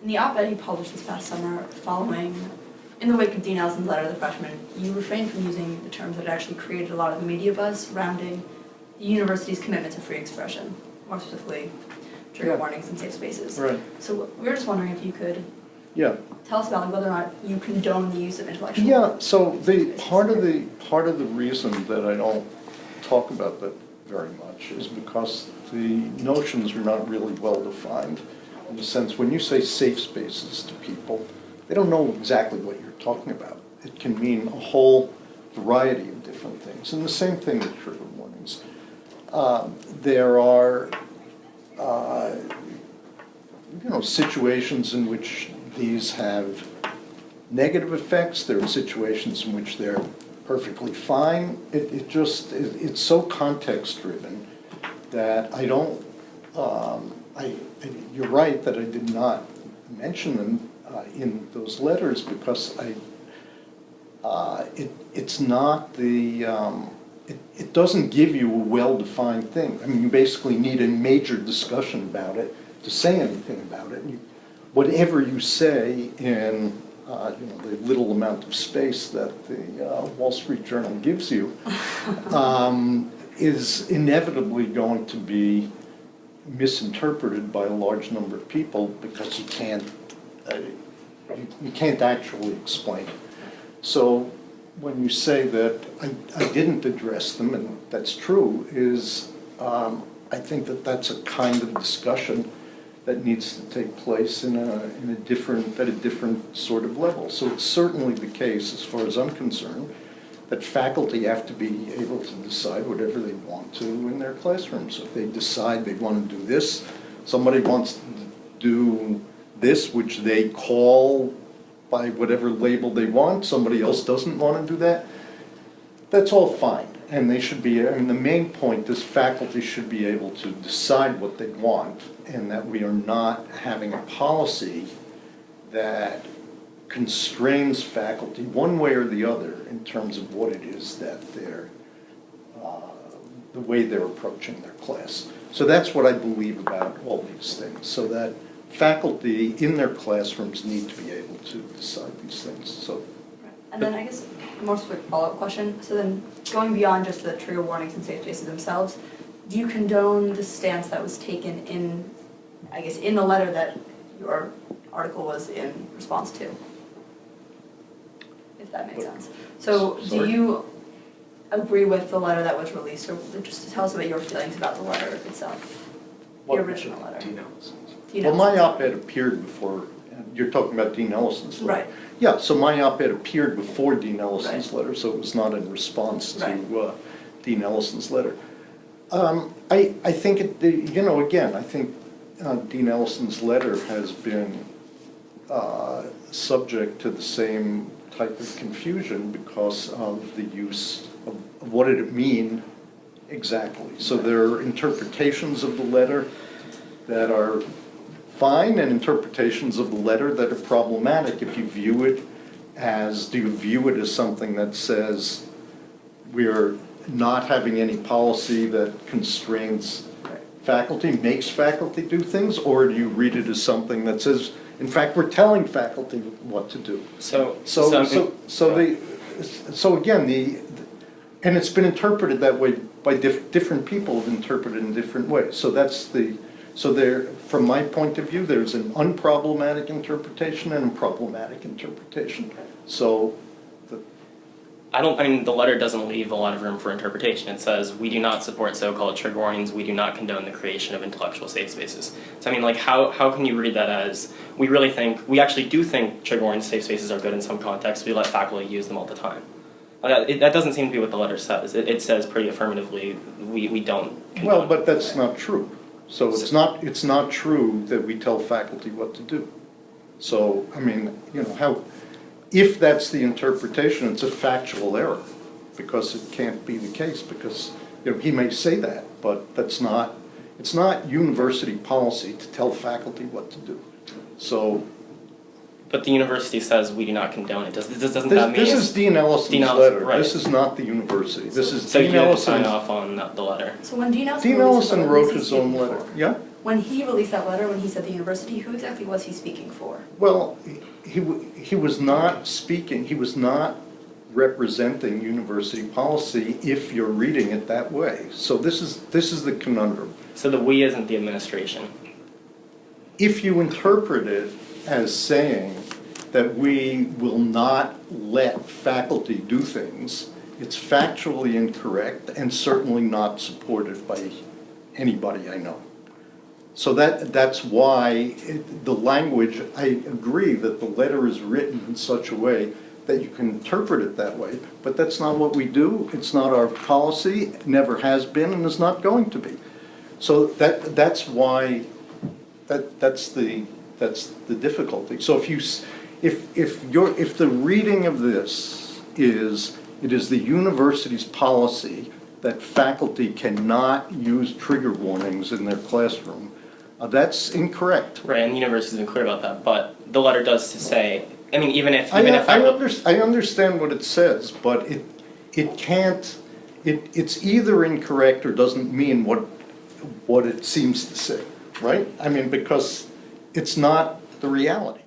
In the op-ed he published this past summer following, in the wake of Dean Ellison's letter to the freshmen, you refrained from using the terms that actually created a lot of the media buzz surrounding the university's commitment to free expression, more specifically trigger warnings and safe spaces. Right. So we were just wondering if you could Yeah. tell us about like, whether or not you condone the use of intellectual. Yeah. So the part of the reason that I don't talk about that very much is because the notions are not really well defined. In the sense, when you say safe spaces to people, they don't know exactly what you're talking about. It can mean a whole variety of different things. And the same thing with trigger warnings. There are, situations in which these have negative effects. There are situations in which they're perfectly fine. It's so context driven that I don't, you're right that I did not mention them in those letters because it's not the, it doesn't give you a well-defined thing. I mean, you basically need a major discussion about it to say anything about it. Whatever you say in the little amount of space that the Wall Street Journal gives you is inevitably going to be misinterpreted by a large number of people because you can't actually explain it. So when you say that I didn't address them, and that's true, is I think that that's a kind of discussion that needs to take place at a different sort of level. So it's certainly the case, as far as I'm concerned, that faculty have to be able to decide whatever they want to in their classrooms. So if they decide they want to do this, somebody wants to do this, which they call by whatever label they want, somebody else doesn't want to do that, that's all fine. And they should be, the main point is faculty should be able to decide what they want, and that we are not having a policy that constrains faculty one way or the other in terms of what it is that they're, the way they're approaching their class. So that's what I believe about all these things, so that faculty in their classrooms need to be able to decide these things. So. And then I guess a more quick follow-up question. So then going beyond just the trigger warnings and safe spaces themselves, do you condone the stance that was taken in, I guess, in the letter that your article was in response to? If that makes sense. So do you agree with the letter that was released, or just tell us about your feelings about the letter itself, the original letter? Dean Ellison. Well, my op-ed appeared before, you're talking about Dean Ellison's letter. Right. Yeah, so my op-ed appeared before Dean Ellison's letter, so it was not in response to Dean Ellison's letter. I think, again, I think Dean Ellison's letter has been subject to the same type of confusion because of the use of what did it mean exactly. So there are interpretations of the letter that are fine and interpretations of the letter that are problematic if you view it as, do you view it as something that says we're not having any policy that constrains faculty, makes faculty do things, or do you read it as something that says, in fact, we're telling faculty what to do? So again, and it's been interpreted that way by different people have interpreted in different ways. So that's from my point of view, there's an unproblematic interpretation and a problematic interpretation. So the letter doesn't leave a lot of room for interpretation. It says, we do not support so-called trigger warnings, we do not condone the creation of intellectual safe spaces. So how can you read that as, we actually do think trigger warnings, safe spaces are good in some contexts, we let faculty use them all the time. That doesn't seem to be what the letter says. It says pretty affirmatively, we don't condone. Well, but that's not true. So it's not true that we tell faculty what to do. So, if that's the interpretation, it's a factual error, because it can't be the case, because he may say that, but it's not university policy to tell faculty what to do. So. But the university says we do not condone it. Doesn't that mean? This is Dean Ellison's letter. Right. This is not the university. This is so Dean you have to Ellison's. sign off on the letter. So when Dean Ellison wrote his own letter. Yeah. when he released that letter, when he said the university, who exactly was he speaking for? Well, he was not speaking, he was not representing university policy if you're reading it that way. So this is the conundrum. So the we isn't the administration. If you interpret it as saying that we will not let faculty do things, it's factually incorrect and certainly not supported by anybody I know. So that's why the language, I agree that the letter is written in such a way that you can interpret it that way, but that's not what we do. It's not our policy, never has been, and is not going to be. So that's why that's the difficulty. So if the reading of this is it is the university's policy that faculty cannot use trigger warnings in their classroom, that's incorrect. Right, and the university's been clear about that, but the letter does say, I mean, even if I understand what it says, but it can't, it's either incorrect or doesn't mean what it seems to say, right? I mean, because it's not the reality.